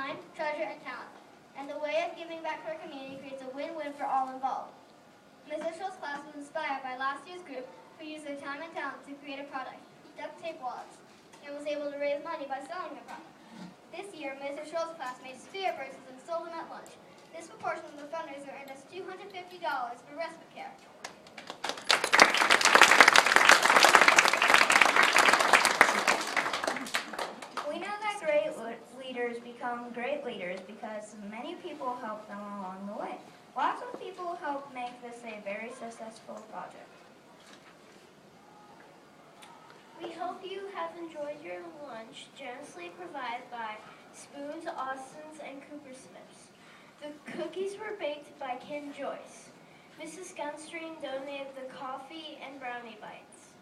time, treasure, and talent. And the way of giving back to our community creates a win-win for all involved. Ms. Israel's class was inspired by last year's group who used their time and talent to create a product, duct tape wallets, and was able to raise money by selling the product. This year, Ms. Israel's class made sphere bracelets and sold them at lunch. This proportion of the fundraiser earned us $250 for respite care. We know that great leaders become great leaders because many people help them along the way. Lots of people help make this a very successful project. We hope you have enjoyed your lunch, generously provided by Spoons, Austins, and Cooper Smiths. The cookies were baked by Ken Joyce. Mrs. Gunstream donated the coffee and brownie bites.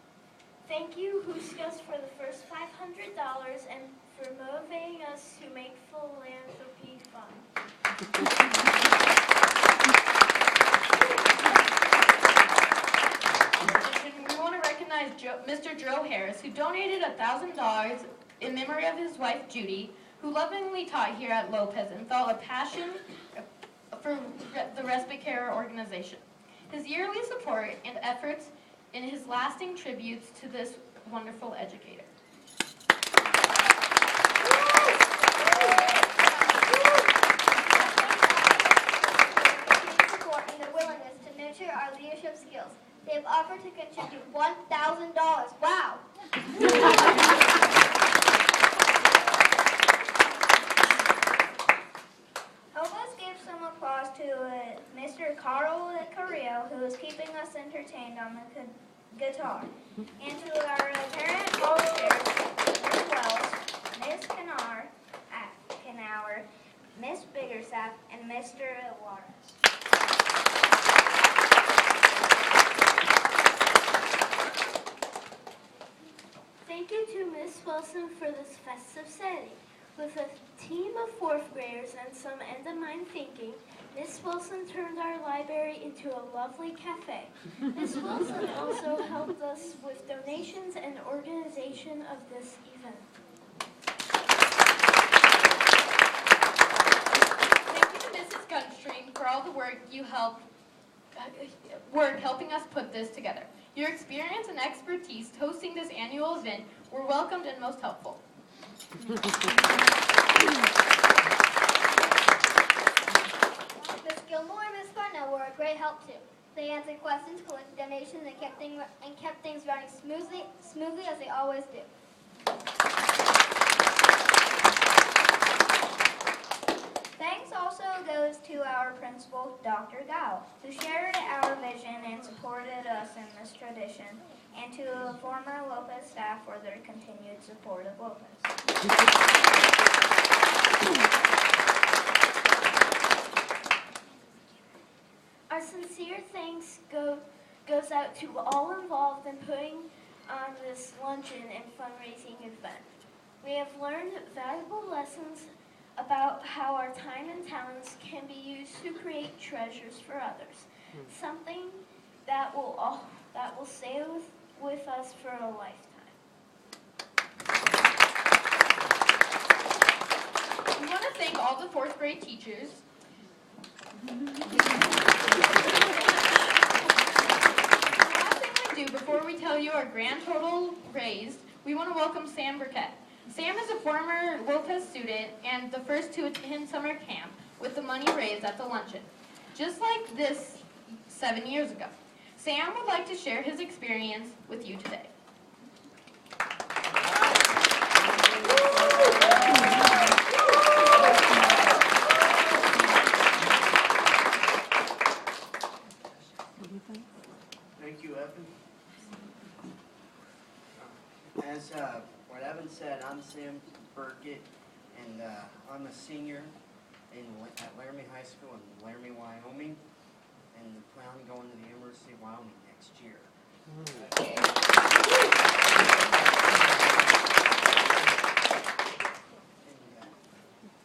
Thank you, Huskas, for the first $500 and for motivating us to make philanthropy fun. We want to recognize Mr. Joe Harris, who donated $1,000 in memory of his wife, Judy, who lovingly taught here at Lopez and felt a passion for the respite care organization. His yearly support and efforts in his lasting tributes to this wonderful educator. Support and their willingness to nurture our leadership skills. They have offered to contribute $1,000. Wow! Help us give some applause to Mr. Carl Carrillo, who is keeping us entertained on the guitar, and to our parent volunteers, Ms. Wells, Ms. Knauer, Ms. Biggerstaff, and Mr. Lawrence. Thank you to Ms. Wilson for this festive setting. With a team of fourth graders and some end-of-mind thinking, Ms. Wilson turned our library into a lovely cafe. Ms. Wilson also helped us with donations and organization of this event. Thank you to Mrs. Gunstream for all the work you helping us put this together. Your experience and expertise hosting this annual event were welcomed and most helpful. Ms. Gilmore and Ms. Farnell were a great help too. They answered questions, collected donations, and kept things running smoothly as they always do. Thanks also goes to our principal, Dr. Gao, who shared our vision and supported us in this tradition, and to the former Lopez staff for their continued support of Lopez. Our sincere thanks goes out to all involved in putting on this luncheon and fundraising event. We have learned valuable lessons about how our time and talents can be used to create treasures for others, something that will stay with us for a lifetime. We want to thank all the fourth grade teachers. The last thing we do before we tell you our grand total raised, we want to welcome Sam Burkett. Sam is a former Lopez student and the first to attend summer camp with the money raised at the luncheon, just like this 7 years ago. Sam would like to share his experience with you today. Thank you, Evan. As what Evan said, I'm Sam Burkett, and I'm a senior at Laramie High School in Laramie, Wyoming, and plan on going to the University of Wyoming next year.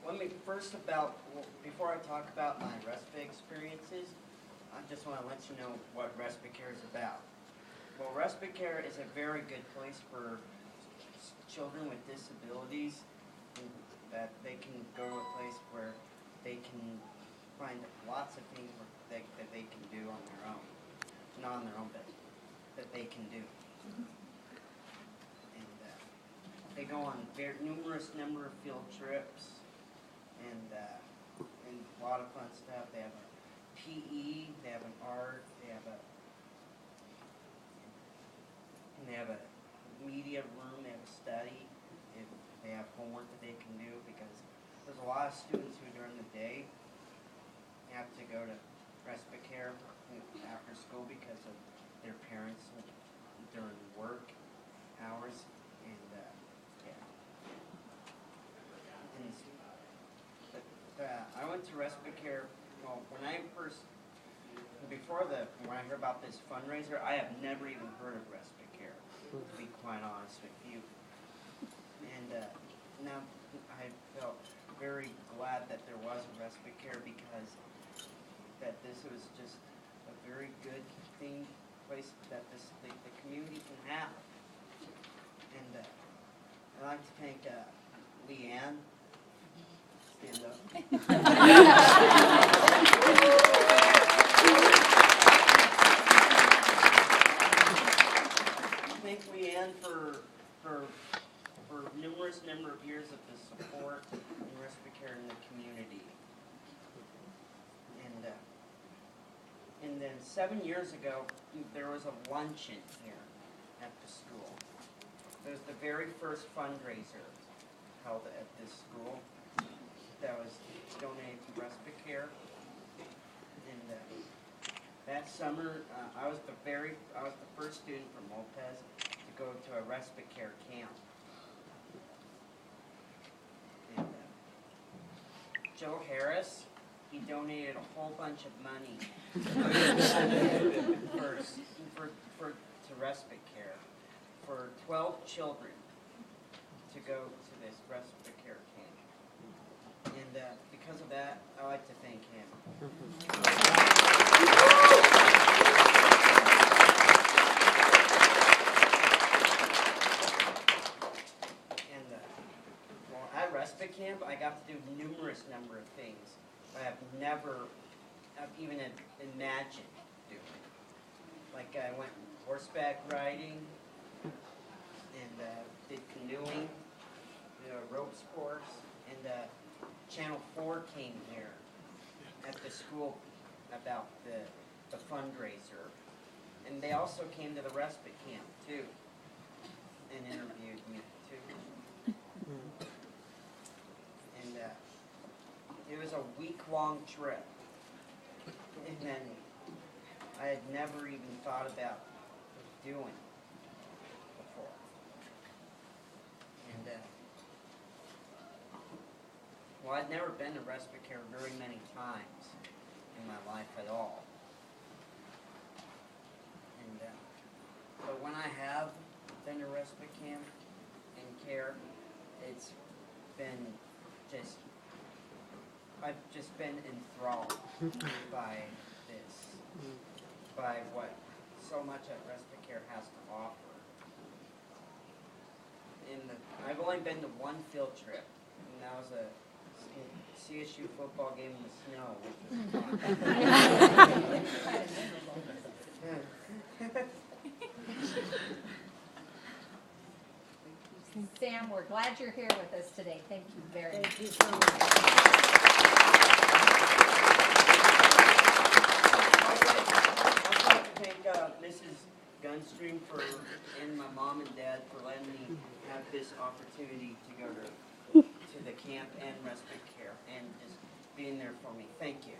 Let me first before I talk about my respite experiences, I just want to let you know what respite care is about. Well, respite care is a very good place for children with disabilities, that they can go to a place lots of things that they can do on their own. Not on their own, but that they can do. And they go on numerous number of field trips and a lot of fun stuff. They have a PE, they have an art, they have a media room, they have a study. They have homework that they can do, because there's a lot of students who during the day have to go to respite care after school because of their parents during work hours, and I went to respite care. Well, when I heard about this fundraiser, I have never even heard of respite care, to be quite honest with you. And now I felt very glad that there was a respite care, because that this was just a very good place that the community can have. And I'd like to thank Leanne. Stand up. Thank Leanne for numerous number of years of the support and respite care in the community. And then 7 years ago, there was a luncheon here at the school. It was the very first fundraiser held at this school that was donated to respite care. And that summer, I was the first student from Lopez to go to a respite care camp. And Joe Harris, he donated a whole bunch of money to respite care for 12 children to go to this respite care camp. And because of that, I like to thank him. At respite camp, I got to do numerous number of things I have never even imagined doing. Like I went horseback riding and did canoeing, ropes course, and Channel 4 came here at the school about the fundraiser, and they also came to the respite camp too and interviewed me too. And it was a week-long trip, and then I had never even thought about doing before. And well, I'd never been to respite care very many times in my life at all. And but when I have been to respite camp and care, it's been just, I've just been enthralled by this, by what so much that respite care has to offer. I've only been to one field trip, and that was a CSU football game in the snow, which was fun. Sam, we're glad you're here with us today. Thank you very much. Thank you so much. I'd like to thank Mrs. Gunstream and my mom and dad for letting me have this opportunity to go to the camp and respite care and just being there for me. Thank you.